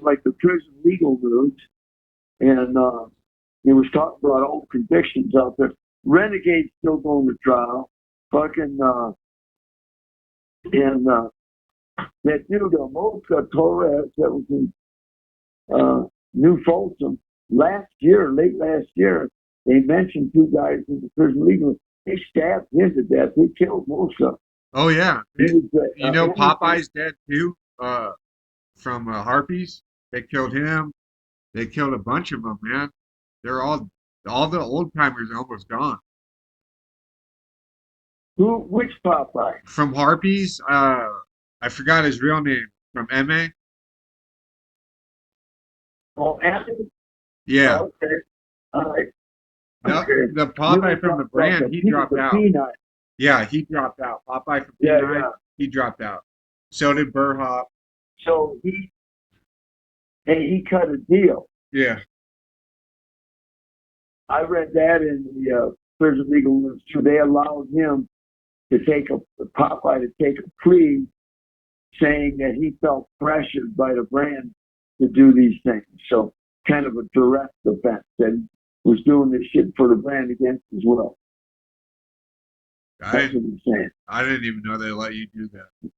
like the prison legal news, and it was talking about old convictions out there. Renegade's still going to trial. Fucking and that dude Mocha Torres that was in New Folsom late last year, they mentioned two guys in the prison legal. They stabbed him to death. They killed Mocha. Oh yeah, He was Popeye's dead too. From harpies, they killed him. They killed a bunch of them, man. They're all the old timers are almost gone. who? Which Popeye? From harpies, I forgot his real name. From MA, Oh, Anthony. yeah. Oh, okay. All right. The Okay. the You were Popeye from the talking about brand, he dropped the out. peanut. Yeah, he dropped out. Popeye from Yeah, P9, yeah. he dropped out. So did Burhop. So he cut a deal. Yeah. I read that in the prison legal news too. They allowed him to take Popeye to take a plea, saying that he felt pressured by the brand to do these things. So kind of a direct offense that he was doing this shit for the brand against as well. I That's what didn't he's saying. I didn't even know they let you do that.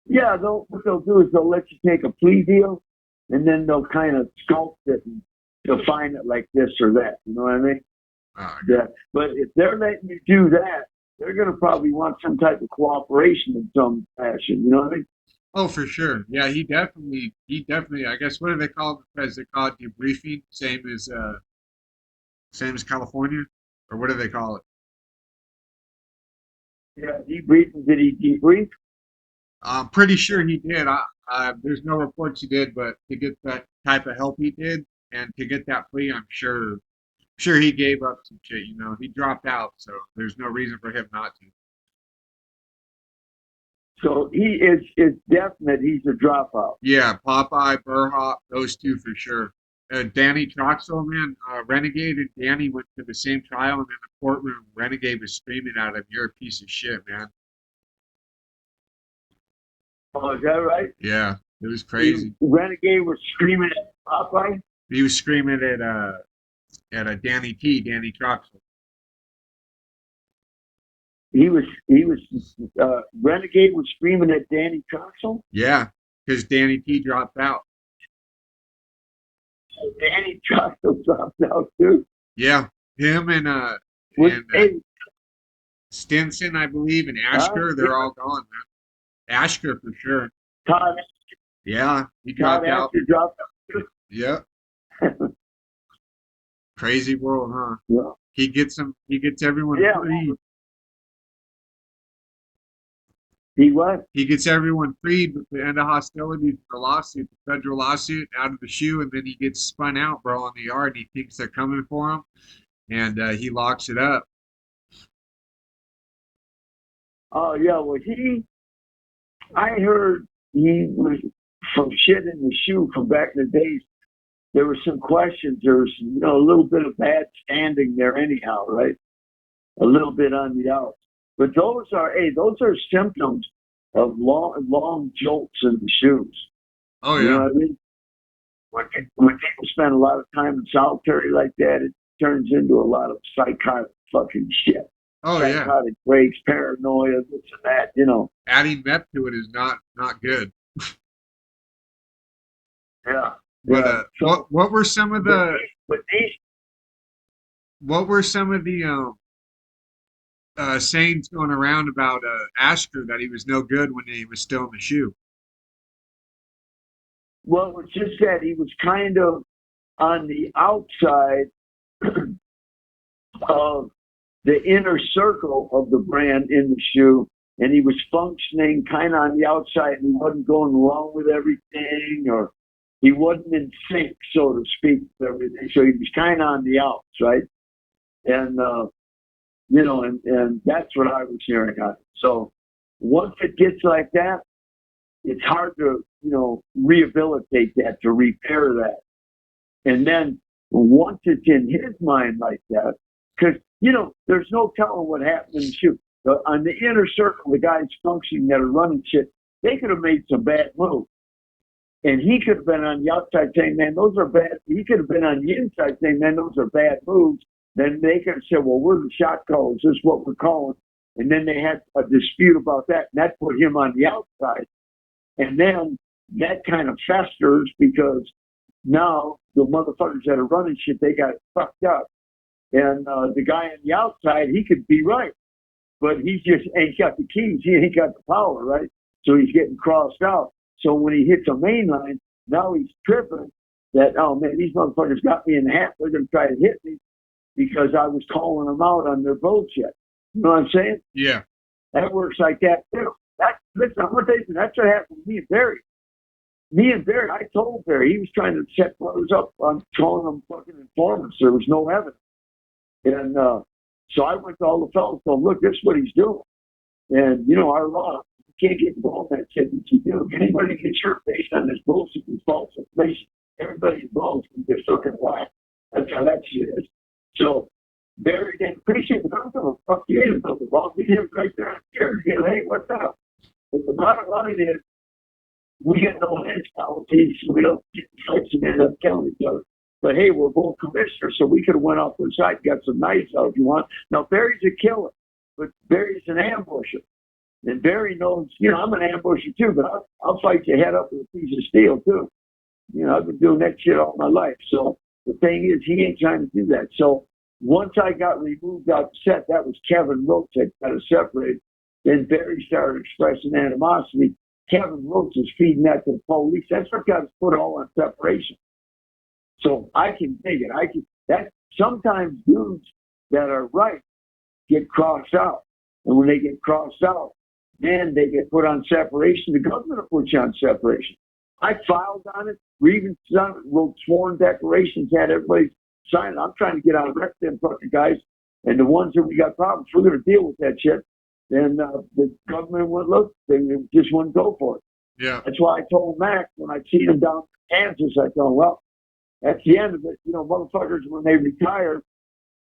Yeah, what they'll do is they'll let you take a plea deal, and then they'll kind of sculpt it and define it like this or that. You know what I mean? Oh, Yeah. But if they're letting you do that, they're going to probably want some type of cooperation in some fashion. You know what I mean? oh, for sure. Yeah, he definitely. I guess what do they call it? As they call it debriefing, same as California, or what do they call it? Yeah. Debrief. Did he debrief? I'm pretty sure he did. There's no reports he did, but to get that type of help he did, and to get that plea, I'm sure he gave up some shit. You know, he dropped out, so there's no reason for him not to. So he is. It's definite. He's a dropout. Yeah, Popeye, Burhop, those two for sure. Danny Troxel, man, Renegade and Danny went to the same trial, and in the courtroom, Renegade was screaming at him, "You're a piece of shit, man." Oh, is that right? Yeah, it was crazy. Renegade was screaming at Popeye. He was screaming at a Danny Troxel. He was. Renegade was screaming at Danny Troxel. Yeah, because Danny T dropped out. Danny Troxel dropped out too. Yeah, him With and hey, Stinson, I believe, and huh? Ashker, they're all gone, man. Ashker for sure. Todd Yeah, he Todd dropped out. Astor dropped out. Yeah, crazy world, huh? Yeah. He gets them. He gets everyone Yeah. freed. He was. He gets everyone freed with the end of hostilities for the lawsuit, the federal lawsuit, out of the shoe, and then he gets spun out, bro, on the yard. And he thinks they're coming for him, and he locks it up. Oh yeah. Well, I heard he was from shit in the shoe from back in the days. There were some questions. There was, a little bit of bad standing there, anyhow, right? A little bit on the out. But those are symptoms of long jolts in the shoes. Oh You know yeah, what I mean? When people spend a lot of time in solitary like that, it turns into a lot of psychotic fucking shit. oh yeah. Psychotic breaks, paranoia, this and that. Adding meth to it is not good. Yeah, But yeah. So, what were some of but the these, but these, what were some of the sayings going around about Ashker that he was no good when he was still in the shoe? well, it's just that he was kind of on the outside of the inner circle of the brand in the shoe, and he was functioning kind of on the outside, and he wasn't going along with everything, or he wasn't in sync, so to speak, with everything. So he was kind of on the outs, right? And and that's what I was hearing on it. So once it gets like that, it's hard to rehabilitate that, to repair that. And then once it's in his mind like that, because there's no telling what happened in the shoot. On the inner circle, the guys functioning that are running shit, they could have made some bad moves. And he could have been on the outside saying, man, those are bad. He could have been on the inside saying, man, those are bad moves. Then they could have said, well, we're the shot callers. This is what we're calling. And then they had a dispute about that. And that put him on the outside. And then that kind of festers because now the motherfuckers that are running shit, they got fucked up. And the guy on the outside, he could be right. But he just ain't got the keys. He ain't got the power, right? So he's getting crossed out. So when he hits a main line, now he's tripping that, oh man, these motherfuckers got me in the hat. They're going to try to hit me because I was calling them out on their bullshit. You know what I'm saying? Yeah. That works like that too. Listen, I'm going to tell you, that's what happened to me and Barry. I told Barry, he was trying to set brothers up on calling them fucking informants. There was no evidence. And so I went to all the fellas and told, look, this is what he's doing. And, you know, our law, you can't get involved in that shit that you do. Anybody gets hurt based on this bullshit and false information, everybody involved can get fucking whacked. That's how that shit is. So Barry didn't appreciate it. I'm going to fuck you in the wrong. We him right there on the chair. Hey, what's up? But the bottom line is, we get no hedge policies, so we don't get fights and end up killing each other. But hey, we're both commissioners, so we could have went off the side, got some knives out if you want. Now Barry's a killer, but Barry's an ambusher. And Barry knows, you know, I'm an ambusher too, but I'll fight your head up with a piece of steel too. You know, I've been doing that shit all my life. So the thing is, he ain't trying to do that. So once I got removed out the set, that was Kevin Roach that got us separated. Then Barry started expressing animosity. Kevin Roach is feeding that to the police. That's what got us put all on separation. So I can dig it. Sometimes dudes that are right get crossed out. And when they get crossed out, then they get put on separation. The government will put you on separation. I filed on it, grievance on it, wrote sworn declarations, had everybody sign it. I'm trying to get out of wreck them fucking guys. And the ones that we got problems, we're going to deal with that shit. And the government wouldn't look. They just wouldn't go for it. Yeah. That's why I told Mac when I seen him down in Kansas, I told him, well, that's the end of it. You know, motherfuckers, when they retire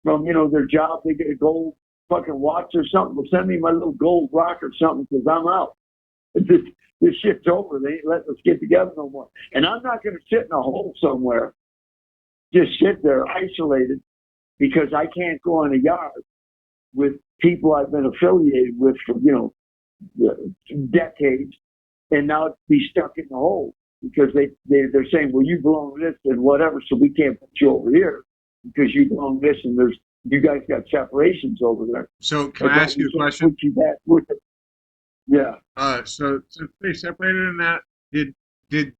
from, you know, their job, they get a gold fucking watch or something. Well, send me my little gold rock or something because I'm out. This shit's over. They ain't letting us get together no more. And I'm not going to sit in a hole somewhere, just sit there isolated because I can't go in a yard with people I've been affiliated with for, you know, decades and now be stuck in the hole because they're saying, well, you belong to this and whatever, so we can't put you over here because you belong to this and you guys got separations over there. So can I ask you a question? Put you back with it. Yeah. So since they separated in that, did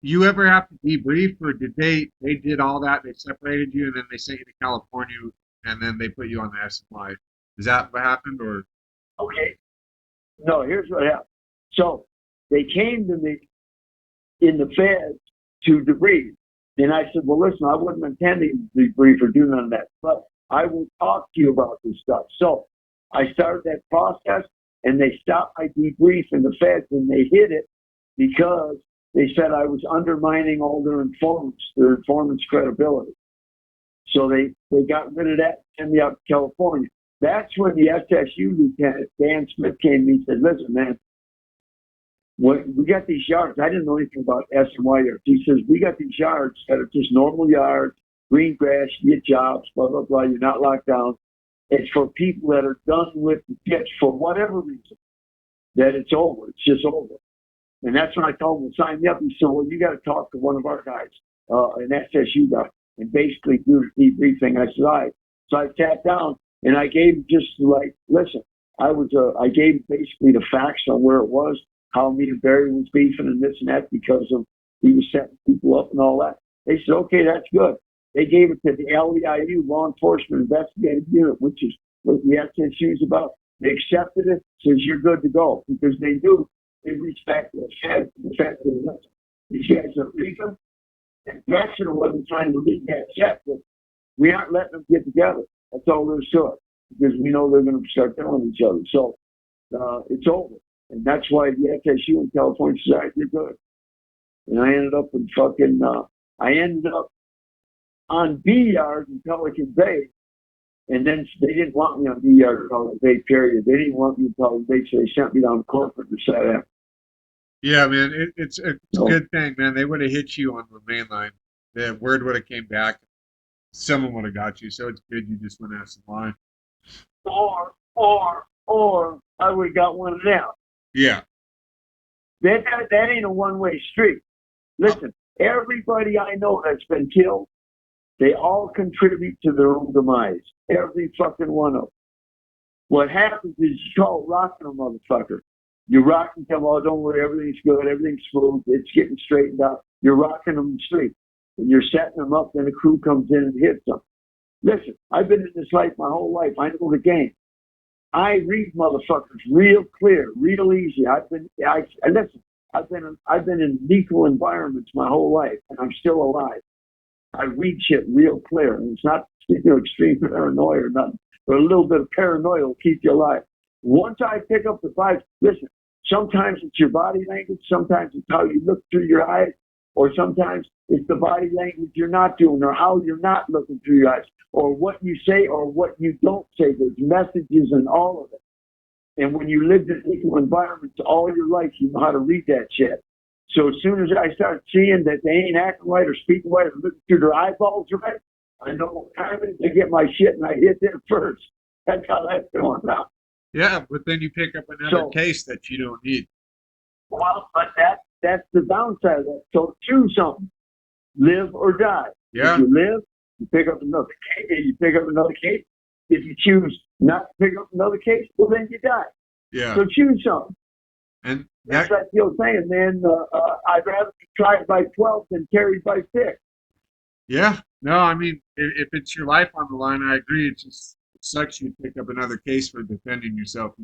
you ever have to debrief, or did they did all that? They separated you, and then they sent you to California, and then they put you on the SMI. Is that what happened, or? Okay. No, here's what happened. So they came to me in the feds to debrief. And I said, well, listen, I wasn't intending to debrief or do none of that, but I will talk to you about this stuff. So I started that process, and they stopped my debrief in the feds, and they hid it because they said I was undermining all their informants' credibility. So they got rid of that and sent me out to California. That's when the SSU lieutenant, Dan Smith, came to me and said, listen, man, we got these yards. I didn't know anything about SMY yards. He says, we got these yards that are just normal yards, green grass, you get jobs, blah, blah, blah. You're not locked down. It's for people that are done with the pitch for whatever reason, that it's over. It's just over. And that's when I told him to sign me up. He said, well, you got to talk to one of our guys, an SSU guy, and basically do the debriefing. I said, all right. So I sat down and I gave him just like, listen, I gave him basically the facts on where it was, how me and Barry was beefing and this and that because of he was setting people up and all that. They said, okay, that's good. They gave it to the LEIU, Law Enforcement Investigative Unit, which is what the SSU is about. They accepted it, says you're good to go because they do. They respect the fact that these guys are legal. And Jackson wasn't trying to leak that check, but we aren't letting them get together. That's all there's to it because we know they're going to start killing each other. So it's over. And that's why the FSU in California said, all right, you're good. And I ended up in on B yard in Pelican Bay. And then they didn't want me on B yard in Pelican Bay, period. They didn't want me in Pelican Bay, so they sent me down to corporate to set up. Yeah, man, it's a So, good thing, man. They would have hit you on the main line. The word would have came back. Someone would have got you. So it's good you just went out the line. or I would have got one of them. Yeah. That ain't a one-way street. Listen, everybody I know that's been killed, they all contribute to their own demise. Every fucking one of them. What happens is you call rocking a motherfucker. You rock and tell them, oh, don't worry, everything's good, everything's smooth, it's getting straightened out. You're rocking them straight. And you're setting them up, then a crew comes in and hits them. Listen, I've been in this life my whole life. I know the game. I read motherfuckers real clear, real easy. Listen. I've been in lethal environments my whole life, and I'm still alive. I read shit real clear, and it's not extreme paranoia or nothing, but a little bit of paranoia will keep you alive. Once I pick up the five, listen. Sometimes it's your body language, sometimes it's how you look through your eyes, or sometimes it's the body language you're not doing, or how you're not looking through your eyes, or what you say, or what you don't say. There's messages in all of it. And when you lived in equal environments all your life, you know how to read that shit. So as soon as I start seeing that they ain't acting right or speaking right or looking through their eyeballs right, I know what time it is to get my shit and I hit them first. That's how that's going down. Yeah, but then you pick up another case that you don't need. Well, but that's the downside of that. So choose something. Live or die. Yeah. If you live, you pick up another case. You pick up another case. If you choose not to pick up another case, well, then you die. Yeah. So choose something. And that's like the old saying, man. I'd rather be tried by 12 than carried by 6. Yeah. No, I mean, if it's your life on the line, I agree. It sucks you pick up another case for defending yourself.